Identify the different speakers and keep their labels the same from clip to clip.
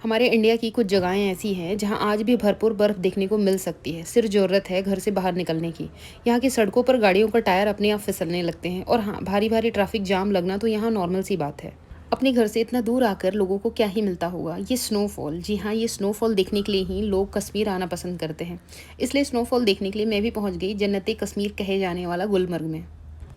Speaker 1: हमारे इंडिया की कुछ जगहें ऐसी हैं जहां आज भी भरपूर बर्फ़ देखने को मिल सकती है। सिर्फ ज़रूरत है घर से बाहर निकलने की। यहाँ की सड़कों पर गाड़ियों का टायर अपने आप फिसलने लगते हैं और हाँ, भारी भारी ट्रैफिक जाम लगना तो यहाँ नॉर्मल सी बात है। अपने घर से इतना दूर आकर लोगों को क्या ही मिलता होगा, ये स्नोफॉल। जी हाँ, ये स्नोफॉल देखने के लिए ही लोग कश्मीर आना पसंद करते हैं। इसलिए स्नोफॉल देखने के लिए मैं भी पहुँच गई जन्नते कश्मीर कहे जाने वाला गुलमर्ग में।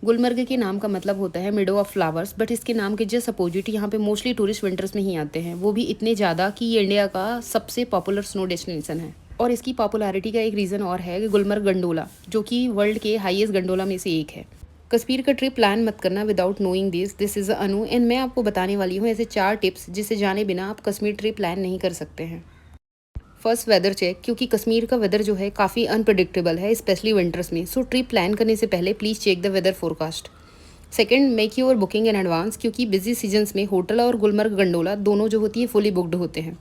Speaker 1: गुलमर्ग के नाम का मतलब होता है मिडो ऑफ फ्लावर्स, बट इसके नाम के जस्ट अपोजिट यहाँ पे मोस्टली टूरिस्ट विंटर्स में ही आते हैं, वो भी इतने ज़्यादा कि ये इंडिया का सबसे पॉपुलर स्नो डेस्टिनेशन है। और इसकी पॉपुलैरिटी का एक रीज़न और है कि गुलमर्ग गंडोला, जो कि वर्ल्ड के हाईएस्ट गंडोला में से एक है। कश्मीर का ट्रिप प्लान मत करना without knowing this is Anu, and मैं आपको बताने वाली हूँ ऐसे 4 टिप्स जिसे जाने बिना आप कश्मीर ट्रिप प्लान नहीं कर सकते हैं। फर्स्ट, वेदर चेक, क्योंकि कश्मीर का वेदर जो है काफ़ी अनप्रडिक्टेबल है, स्पेशली विंटर्स में। सो ट्रिप प्लान करने से पहले please check the weather forecast. Second, make your booking in advance, क्योंकि बिजी सीजन्स में होटल और गुलमर्ग गंडोला दोनों जो होती है फुली बुकड होते हैं।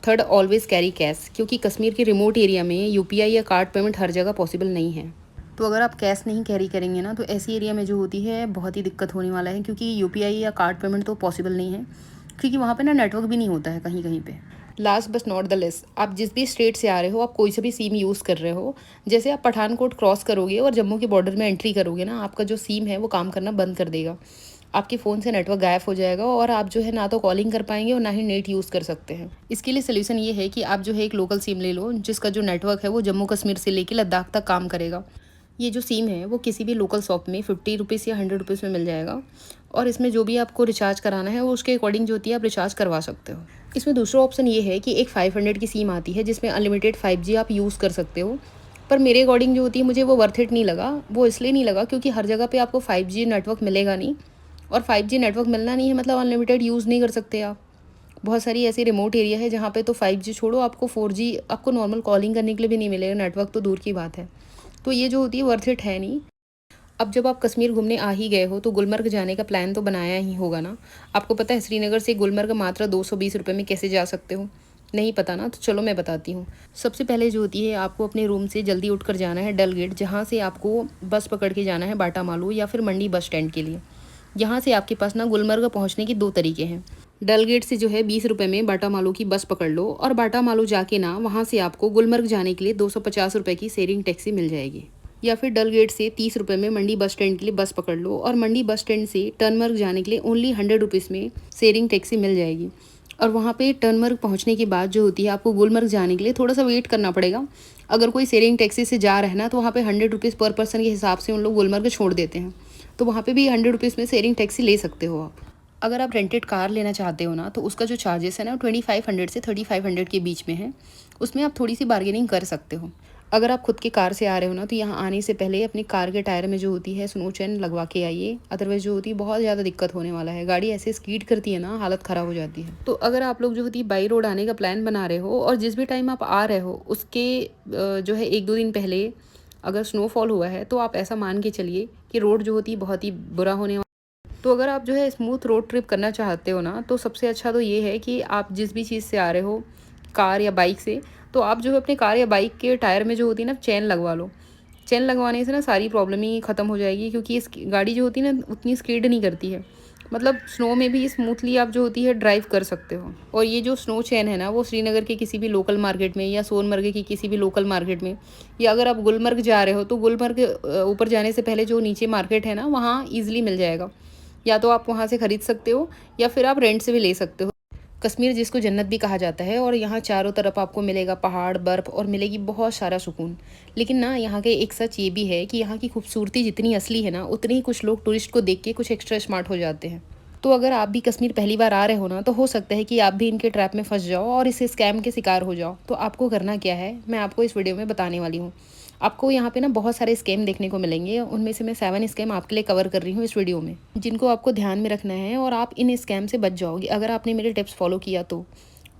Speaker 1: थर्ड, ऑलवेज कैरी कैश, क्योंकि कश्मीर के रिमोट एरिया में यूपीआई या कार्ड पेमेंट हर जगह पॉसिबल नहीं है। तो अगर आप कैश नहीं कैरी करेंगे ना, तो ऐसी एरिया में जो होती है बहुत ही दिक्कत होने वाला है, क्योंकि यूपीआई या कार्ड पेमेंट तो पॉसिबल नहीं है, क्योंकि वहाँ पे ना नेटवर्क भी नहीं होता है कहीं कहीं पे। Last but not the less, आप जिस भी स्टेट से आ रहे हो, आप कोई सा भी सिम यूज़ कर रहे हो, जैसे आप पठानकोट क्रॉस करोगे और जम्मू के बॉर्डर में एंट्री करोगे ना, आपका जो सिम है वो काम करना बंद कर देगा। आपके फ़ोन से नेटवर्क गायब हो जाएगा और आप जो है ना तो कॉलिंग कर पाएंगे और ना ही नेट यूज़ कर सकते हैं। इसके लिए सोल्यूशन ये है कि आप जो है एक लोकल सिम ले लो, जिसका जो नेटवर्क है वो जम्मू कश्मीर से लेकर लद्दाख तक काम करेगा। ये जो सिम है वो किसी भी लोकल शॉप में 50 रुपीज़ या 100 रुपीज़ में मिल जाएगा, और इसमें जो भी आपको रिचार्ज कराना है वो उसके अकॉर्डिंग जो होती है आप रिचार्ज करवा सकते हो। इसमें दूसरा ऑप्शन ये है कि एक 500 की सिम आती है जिसमें अनलिमिटेड 5G आप यूज़ कर सकते हो, पर मेरे अकॉर्डिंग जो होती है मुझे वो वर्थ इट नहीं लगा। वो इसलिए नहीं लगा क्योंकि हर जगह पे आपको 5G नेटवर्क मिलेगा नहीं, और 5G नेटवर्क मिलना नहीं है मतलब अनलिमिटेड यूज़ नहीं कर सकते आप। बहुत सारी ऐसी रिमोट एरिया है जहाँ पे तो 5G छोड़ो, आपको 4G, आपको नॉर्मल कॉलिंग करने के लिए भी नहीं मिलेगा, नेटवर्क तो दूर की बात है। तो ये जो होती है वर्थ इट है नहीं। अब जब आप कश्मीर घूमने आ ही गए हो तो गुलमर्ग जाने का प्लान तो बनाया ही होगा ना। आपको पता है श्रीनगर से गुलमर्ग मात्र 220 रुपये में कैसे जा सकते हो? नहीं पता ना, तो चलो मैं बताती हूँ। सबसे पहले जो होती है आपको अपने रूम से जल्दी उठकर जाना है डल गेट, जहाँ से आपको बस पकड़ के जाना है बाटा मालू या फिर मंडी बस स्टैंड के लिए। यहाँ से आपके पास ना गुलमर्ग पहुँचने के 2 तरीके हैं। डल गेट से जो है 20 रुपये में बाटा मालू की बस पकड़ लो, और बाटा मालू जाके ना वहाँ से आपको गुलमर्ग जाने के लिए 250 रुपये की शेयरिंग टैक्सी मिल जाएगी। या फिर डल गेट से 30 रुपये में मंडी बस स्टैंड के लिए बस पकड़ लो, और मंडी बस स्टैंड से टनमर्ग जाने के लिए ओनली 100 रुपीज़ में शेयरिंग टैक्सी मिल जाएगी। और वहाँ पे टनमर्ग पहुँचने के बाद जो होती है आपको गुलमर्ग जाने के लिए थोड़ा सा वेट करना पड़ेगा। अगर कोई शेयरिंग टैक्सी से जा रहा है ना, तो वहाँ पे 100 रुपीज़ पर पर्सन के हिसाब से उन लोग गुलमर्ग छोड़ देते हैं, तो वहाँ पे भी 100 रुपीज़ में शेयरिंग टैक्सी ले सकते हो आप। अगर आप रेंटेड कार लेना चाहते हो ना, तो उसका जो चार्जेस है ना 2500 से 3500 के बीच में है। उसमें आप थोड़ी सी बार्गेनिंग कर सकते हो। अगर आप खुद की कार से आ रहे हो ना, तो यहाँ आने से पहले अपनी कार के टायर में जो होती है स्नो चेन लगवा के आइए, अदरवाइज जो होती है बहुत ज़्यादा दिक्कत होने वाला है। गाड़ी ऐसे स्कीड करती है ना, हालत ख़राब हो जाती है। तो अगर आप लोग जो होती है बाई रोड आने का प्लान बना रहे हो, और जिस भी टाइम आप आ रहे हो उसके जो है 1-2 दिन पहले अगर स्नोफॉल हुआ है, तो आप ऐसा मान के चलिए कि रोड जो होती है बहुत ही बुरा होने। तो अगर आप जो है स्मूथ रोड ट्रिप करना चाहते हो ना, तो सबसे अच्छा तो ये है कि आप जिस भी चीज़ से आ रहे हो, कार या बाइक से, तो आप जो है अपने कार या बाइक के टायर में जो होती है ना चेन लगवा लो। चेन लगवाने से ना सारी प्रॉब्लम ही ख़त्म हो जाएगी, क्योंकि इस गाड़ी जो होती है ना उतनी स्पीड नहीं करती है, मतलब स्नो में भी स्मूथली आप जो होती है ड्राइव कर सकते हो। और ये जो स्नो चेन है ना, वो श्रीनगर के किसी भी लोकल मार्केट में या सोनमर्ग की किसी भी लोकल मार्केट में, या अगर आप गुलमर्ग जा रहे हो तो गुलमर्ग ऊपर जाने से पहले जो नीचे मार्केट है ना, वहाँ ईजिली मिल जाएगा। या तो आप वहाँ से ख़रीद सकते हो या फिर आप रेंट से भी ले सकते हो। कश्मीर जिसको जन्नत भी कहा जाता है, और यहाँ चारों तरफ आपको मिलेगा पहाड़, बर्फ़, और मिलेगी बहुत सारा सुकून। लेकिन ना यहाँ के एक सच ये भी है कि यहाँ की खूबसूरती जितनी असली है ना, उतनी ही कुछ लोग टूरिस्ट को देख के कुछ एक्स्ट्रा स्मार्ट हो जाते हैं। तो अगर आप भी कश्मीर पहली बार आ रहे हो ना, तो हो सकता है कि आप भी इनके ट्रैप में फंस जाओ और इस स्कैम के शिकार हो जाओ। तो आपको करना क्या है, मैं आपको इस वीडियो में बताने वाली हूँ। आपको यहाँ पे ना बहुत सारे स्कैम देखने को मिलेंगे, उनमें से मैं 7 स्कैम आपके लिए कवर कर रही हूँ इस वीडियो में, जिनको आपको ध्यान में रखना है, और आप इन स्कैम से बच जाओगे अगर आपने मेरे टिप्स फॉलो किया तो।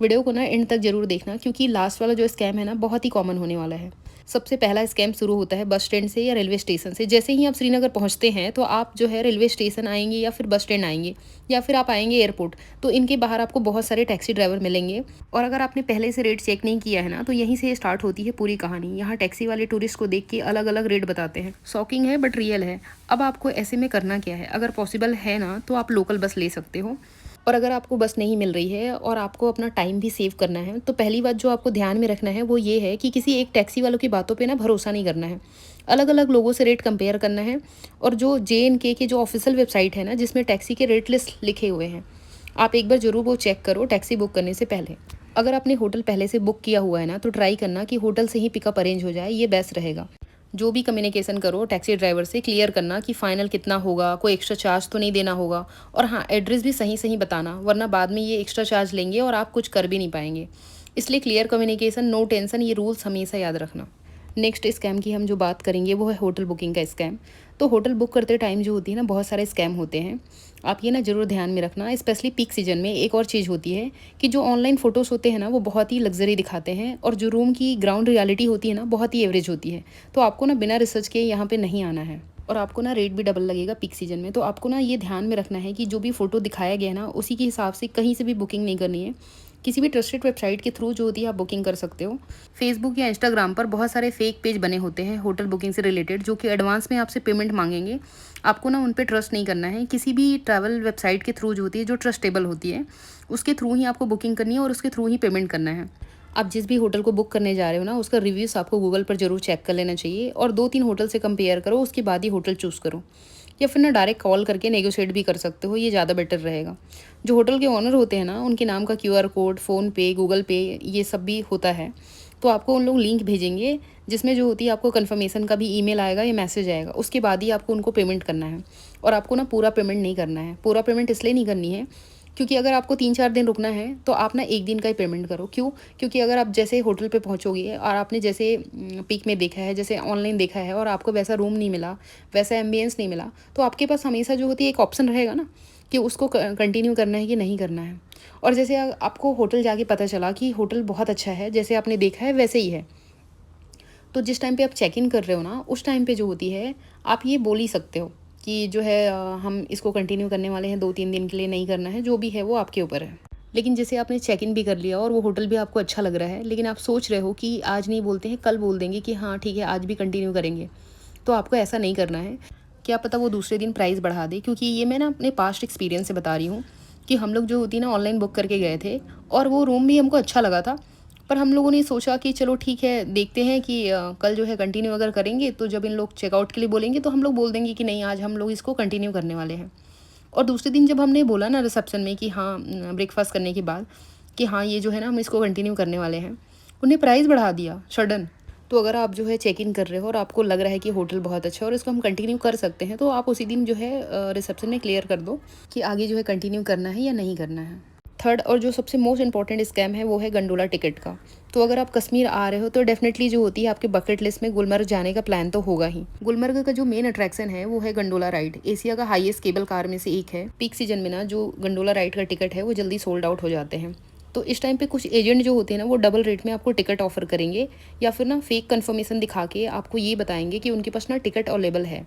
Speaker 1: वीडियो को ना एंड तक जरूर देखना, क्योंकि लास्ट वाला जो स्कैम है ना बहुत ही कॉमन होने वाला है। सबसे पहला स्कैम शुरू होता है बस स्टैंड से या रेलवे स्टेशन से। जैसे ही आप श्रीनगर पहुंचते हैं, तो आप जो है रेलवे स्टेशन आएंगे या फिर बस स्टैंड आएंगे या फिर आप आएंगे एयरपोर्ट, तो इनके बाहर आपको बहुत सारे टैक्सी ड्राइवर मिलेंगे। और अगर आपने पहले से रेट चेक नहीं किया है ना, तो यहीं से स्टार्ट होती है पूरी कहानी। यहाँ टैक्सी वाले टूरिस्ट को देख के अलग अलग रेट बताते हैं। शॉकिंग है बट रियल है। अब आपको ऐसे में करना क्या है, अगर पॉसिबल है ना, तो आप लोकल बस ले सकते हो। और अगर आपको बस नहीं मिल रही है और आपको अपना टाइम भी सेव करना है, तो पहली बात जो आपको ध्यान में रखना है वो ये है कि किसी एक टैक्सी वालों की बातों पे ना भरोसा नहीं करना है। अलग अलग लोगों से रेट कंपेयर करना है। और जो JNK के जो ऑफिशियल वेबसाइट है ना, जिसमें टैक्सी के रेट लिस्ट लिखे हुए हैं, आप एक बार ज़रूर वो चेक करो टैक्सी बुक करने से पहले। अगर आपने होटल पहले से बुक किया हुआ है ना, तो ट्राई करना कि होटल से ही पिकअप अरेंज हो जाए, ये बेस्ट रहेगा। जो भी कम्युनिकेशन करो टैक्सी ड्राइवर से क्लियर करना कि फ़ाइनल कितना होगा, कोई एक्स्ट्रा चार्ज तो नहीं देना होगा। और हाँ, एड्रेस भी सही सही बताना, वरना बाद में ये एक्स्ट्रा चार्ज लेंगे और आप कुछ कर भी नहीं पाएंगे। इसलिए क्लियर कम्युनिकेशन, नो टेंशन, ये रूल्स हमेशा याद रखना। नेक्स्ट स्कैम की हम जो बात करेंगे वो है होटल बुकिंग का स्कैम। तो होटल बुक करते टाइम जो होती है ना, बहुत सारे स्कैम होते हैं। आप ये ना ज़रूर ध्यान में रखना, स्पेशली पीक सीजन में। एक और चीज़ होती है कि जो ऑनलाइन फ़ोटोज़ होते हैं ना, वो बहुत ही लग्जरी दिखाते हैं, और जो रूम की ग्राउंड रियलिटी होती है ना, बहुत ही एवरेज होती है। तो आपको ना बिना रिसर्च किए यहाँ पे नहीं आना है, और आपको ना रेट भी डबल लगेगा पीक सीजन में। तो आपको ना ये ध्यान में रखना है कि जो भी फ़ोटो दिखाया गया है ना, उसी के हिसाब से कहीं से भी बुकिंग नहीं करनी है। किसी भी ट्रस्टेड वेबसाइट के थ्रू जो होती है आप बुकिंग कर सकते हो। फेसबुक या इंस्टाग्राम पर बहुत सारे फेक पेज बने होते हैं होटल बुकिंग से रिलेटेड, जो कि एडवांस में आपसे पेमेंट मांगेंगे। आपको ना उन पे ट्रस्ट नहीं करना है। किसी भी ट्रैवल वेबसाइट के थ्रू जो होती है, जो ट्रस्टेबल होती है, उसके थ्रू ही आपको बुकिंग करनी है और उसके थ्रू ही पेमेंट करना है। आप जिस भी होटल को बुक करने जा रहे हो ना, उसका रिव्यूज़ आपको गूगल पर ज़रूर चेक कर लेना चाहिए, और 2-3 होटल से कंपेयर करो, उसके बाद ही होटल चूज़ करो। या फिर ना डायरेक्ट कॉल करके नेगोशिएट भी कर सकते हो, ये ज़्यादा बेटर रहेगा। जो होटल के ओनर होते हैं ना, उनके नाम का QR कोड, फ़ोनपे, गूगल पे, ये सब भी होता है। तो आपको उन लोग लिंक भेजेंगे, जिसमें जो होती है आपको कन्फर्मेशन का भी ईमेल आएगा या मैसेज आएगा। उसके बाद ही आपको उनको पेमेंट करना है, और आपको ना पूरा पेमेंट नहीं करना है। पूरा पेमेंट इसलिए नहीं करनी है क्योंकि अगर आपको 3-4 दिन रुकना है, तो आप ना 1 दिन का ही पेमेंट करो। क्यों? क्योंकि अगर आप जैसे होटल पे पहुँचोगे और आपने जैसे पीक में देखा है, जैसे ऑनलाइन देखा है, और आपको वैसा रूम नहीं मिला, वैसा एम्बियंस नहीं मिला, तो आपके पास हमेशा जो होती है एक ऑप्शन रहेगा ना, कि उसको कंटिन्यू करना है कि नहीं करना है। और जैसे आपको होटल जाके पता चला कि होटल बहुत अच्छा है, जैसे आपने देखा है वैसे ही है, तो जिस टाइम पे आप चेक इन कर रहे हो ना, उस टाइम पे जो होती है, आप ये बोल ही सकते हो कि जो है हम इसको कंटिन्यू करने वाले हैं 2-3 दिन के लिए, नहीं करना है, जो भी है वो आपके ऊपर है। लेकिन जैसे आपने चेक इन भी कर लिया और वो होटल भी आपको अच्छा लग रहा है, लेकिन आप सोच रहे हो कि आज नहीं बोलते हैं, कल बोल देंगे कि हाँ ठीक है आज भी कंटिन्यू करेंगे, तो आपको ऐसा नहीं करना है। क्या पता वो दूसरे दिन प्राइस बढ़ा दे, क्योंकि ये मैं ना अपने पास्ट एक्सपीरियंस से बता रही हूँ कि हम लोग जो होती है ना ऑनलाइन बुक करके गए थे, और वो रूम भी हमको अच्छा लगा था, पर हम लोगों ने सोचा कि चलो ठीक है, देखते हैं कि कल जो है कंटिन्यू अगर करेंगे, तो जब इन लोग चेकआउट के लिए बोलेंगे तो हम लोग बोल देंगे कि नहीं आज हम लोग इसको कंटिन्यू करने वाले हैं। और दूसरे दिन जब हमने बोला ना रिसेप्शन में कि हाँ ब्रेकफास्ट करने के बाद कि हाँ ये जो है ना हम इसको कंटिन्यू करने वाले हैं, उन्हें प्राइस बढ़ा दिया सडन। तो अगर आप जो है चेक इन कर रहे हो और आपको लग रहा है कि होटल बहुत अच्छा है और इसको हम कंटिन्यू कर सकते हैं, तो आप उसी दिन जो है रिसेप्शन में क्लियर कर दो कि आगे जो है कंटिन्यू करना है या नहीं करना है। थर्ड और जो सबसे मोस्ट इंपॉर्टेंट स्कैम है वो है गंडोला टिकट का। तो अगर आप कश्मीर आ रहे हो तो डेफिनेटली जो होती है आपके बकेट लिस्ट में गुलमर्ग जाने का प्लान तो होगा ही। गुलमर्ग का जो मेन अट्रैक्शन है वो है गंडोला राइड। एशिया का हाईएस्ट केबल कार में से एक है। पीक सीजन में ना जो गंडोला राइड का टिकट है वो जल्दी सोल्ड आउट हो जाते हैं। तो इस टाइम पे कुछ एजेंट जो होते हैं ना वो डबल रेट में आपको टिकट ऑफर करेंगे, या फिर ना फेक कंफर्मेशन दिखा के आपको ये बताएंगे कि उनके पास ना टिकट अवेलेबल है।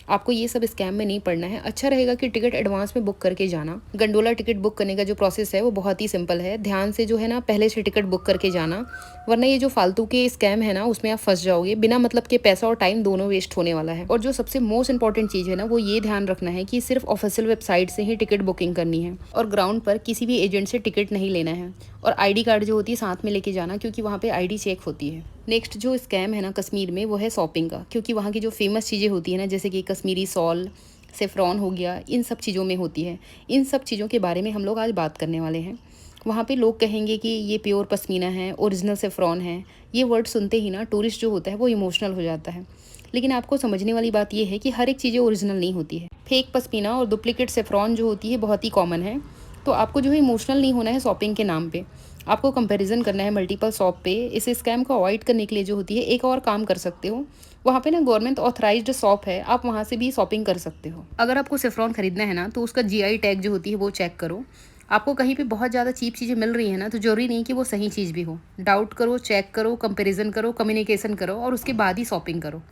Speaker 1: आपको ये सब स्कैम में नहीं पड़ना है। अच्छा रहेगा कि टिकट एडवांस में बुक करके जाना। गंडोला टिकट बुक करने का जो प्रोसेस है वो बहुत ही सिंपल है। ध्यान से जो है ना पहले से टिकट बुक करके जाना, वरना ये जो फालतू के स्कैम है ना उसमें आप फंस जाओगे। बिना मतलब के पैसा और टाइम दोनों वेस्ट होने वाला है। और जो सबसे मोस्ट इंपॉर्टेंट चीज़ है ना वो ये ध्यान रखना है कि सिर्फ ऑफिशियल वेबसाइट से ही टिकट बुकिंग करनी है, और ग्राउंड पर किसी भी एजेंट से टिकट नहीं लेना है। और ID कार्ड जो होती है साथ में लेके जाना, क्योंकि वहाँ पे ID चेक होती है। नेक्स्ट जो स्कैम है ना कश्मीर में वो है शॉपिंग का, क्योंकि वहाँ की जो फेमस चीज़ें होती है ना, जैसे कि कश्मीरी सॉल, सेफ्रॉन हो गया, इन सब चीज़ों में होती है। इन सब चीज़ों के बारे में हम लोग आज बात करने वाले हैं। वहाँ पे लोग कहेंगे कि ये प्योर पश्मीना है, ओरिजिनल सेफ्रॉन है। ये वर्ड सुनते ही ना टूरिस्ट जो होता है वो इमोशनल हो जाता है। लेकिन आपको समझने वाली बात यह है कि हर एक चीज़ें ओरिजिनल नहीं होती है। फेक पश्मीना और डुप्लीकेट सेफ्रॉन जो होती है बहुत ही कॉमन है। तो आपको जो है इमोशनल नहीं होना है शॉपिंग के नाम पे। आपको कंपैरिजन करना है मल्टीपल शॉप पे। इस स्कैम को अवॉइड करने के लिए जो होती है एक और काम कर सकते हो, वहाँ पे ना गवर्नमेंट ऑथराइज्ड शॉप है, आप वहाँ से भी शॉपिंग कर सकते हो। अगर आपको सेफ्रॉन खरीदना है ना तो उसका GI टैग जो होती है वो चेक करो। आपको कहीं पे बहुत ज़्यादा चीप चीज़ें मिल रही है ना, तो जरूरी नहीं कि वो सही चीज़ भी हो। डाउट करो, चेक करो, कंपैरिजन करो, कम्युनिकेशन करो, और उसके बाद ही शॉपिंग करो।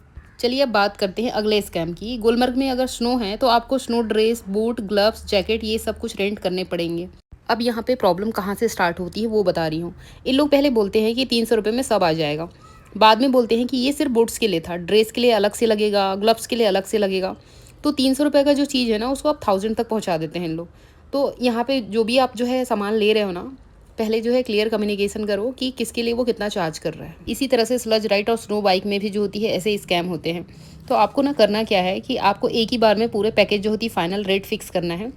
Speaker 1: चलिए अब बात करते हैं अगले स्कैम की। गुलमर्ग में अगर स्नो है तो आपको snow dress, boot, gloves, jacket ये सब कुछ रेंट करने पड़ेंगे। अब यहाँ पे प्रॉब्लम कहाँ से स्टार्ट होती है वो बता रही हूँ। इन लोग पहले बोलते हैं कि 300 रुपये में सब आ जाएगा। बाद में बोलते हैं कि ये सिर्फ बूट्स के लिए था, ड्रेस के लिए अलग से लगेगा, ग्लव्स के लिए अलग से लगेगा। तो 300 रुपये का जो चीज़ है ना उसको आप 1000 तक पहुँचा देते हैं इन लोग। तो यहाँ पे जो भी आप जो है सामान ले रहे हो ना, पहले जो है क्लियर कम्युनिकेशन करो कि किसके लिए वो कितना चार्ज कर रहा है। इसी तरह से स्लज राइड और स्नो बाइक में भी जो होती है ऐसे ही स्कैम होते हैं। तो आपको ना करना क्या है कि आपको एक ही बार में पूरे पैकेज जो होती है फाइनल रेट फिक्स करना है।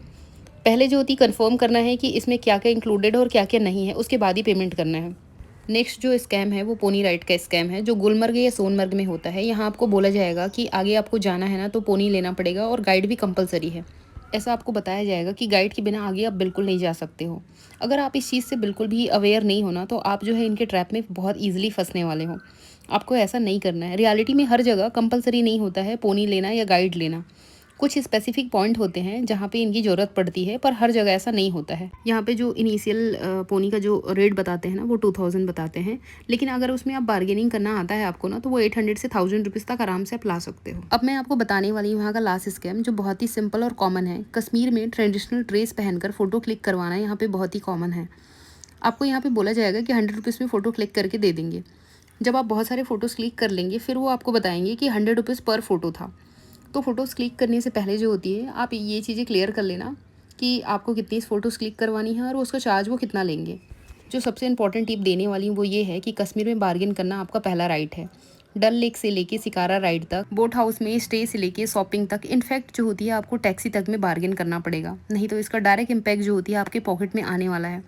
Speaker 1: पहले जो होती कंफर्म करना है कि इसमें क्या-क्या इंक्लूडेड है और क्या-क्या नहीं है, उसके बाद ही पेमेंट करना है। नेक्स्ट जो स्कैम है वो पोनी राइड का स्कैम है, जो गुलमर्ग या सोनमर्ग में होता है। यहाँ आपको बोला जाएगा कि आगे आपको जाना है ना तो पोनी लेना पड़ेगा और गाइड भी कंपलसरी है। ऐसा आपको बताया जाएगा कि गाइड के बिना आगे आप बिल्कुल नहीं जा सकते हो। अगर आप इस चीज़ से बिल्कुल भी अवेयर नहीं हो ना तो आप जो है इनके ट्रैप में बहुत ईज़िली फँसने वाले हो। आपको ऐसा नहीं करना है। रियलिटी में हर जगह कंपलसरी नहीं होता है पोनी लेना या गाइड लेना। कुछ स्पेसिफिक पॉइंट होते हैं जहाँ पे इनकी ज़रूरत पड़ती है, पर हर जगह ऐसा नहीं होता है। यहाँ पे जो इनिशियल पोनी का जो रेट बताते हैं ना वो 2000 बताते हैं, लेकिन अगर उसमें आप बार्गेनिंग करना आता है आपको ना तो वो 800 से 1000 रुपीज़ तक आराम से आप ला सकते हो। अब मैं आपको बताने वाली हूँ यहाँ का लास्ट स्कैम, जो बहुत ही सिंपल और कॉमन है। कश्मीर में ट्रेडिशनल ड्रेस पहनकर फ़ोटो क्लिक करवाना यहाँ पे बहुत ही कॉमन है। आपको यहाँ पे बोला जाएगा कि 100 रुपीज़ में फ़ोटो क्लिक करके दे देंगे। जब आप बहुत सारे फ़ोटोज़ क्लिक कर लेंगे फिर वो आपको बताएंगे कि 100 रुपीज़ पर फ़ोटो था। तो फ़ोटोज़ क्लिक करने से पहले जो होती है आप ये चीज़ें क्लियर कर लेना कि आपको कितनी फ़ोटोज़ क्लिक करवानी है और उसका चार्ज वो कितना लेंगे। जो सबसे इंपॉर्टेंट टिप देने वाली हूँ वो ये है कि कश्मीर में बार्गेन करना आपका पहला राइट है। डल लेक से लेके शिकारा राइड तक, बोट हाउस में स्टे से लेके शॉपिंग तक, इनफैक्ट जो होती है आपको टैक्सी तक में बार्गेन करना पड़ेगा, नहीं तो इसका डायरेक्ट इम्पैक्ट जो होती है आपके पॉकेट में आने वाला है।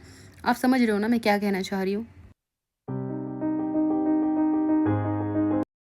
Speaker 1: आप समझ रहे हो ना मैं क्या कहना चाह रही हूँ।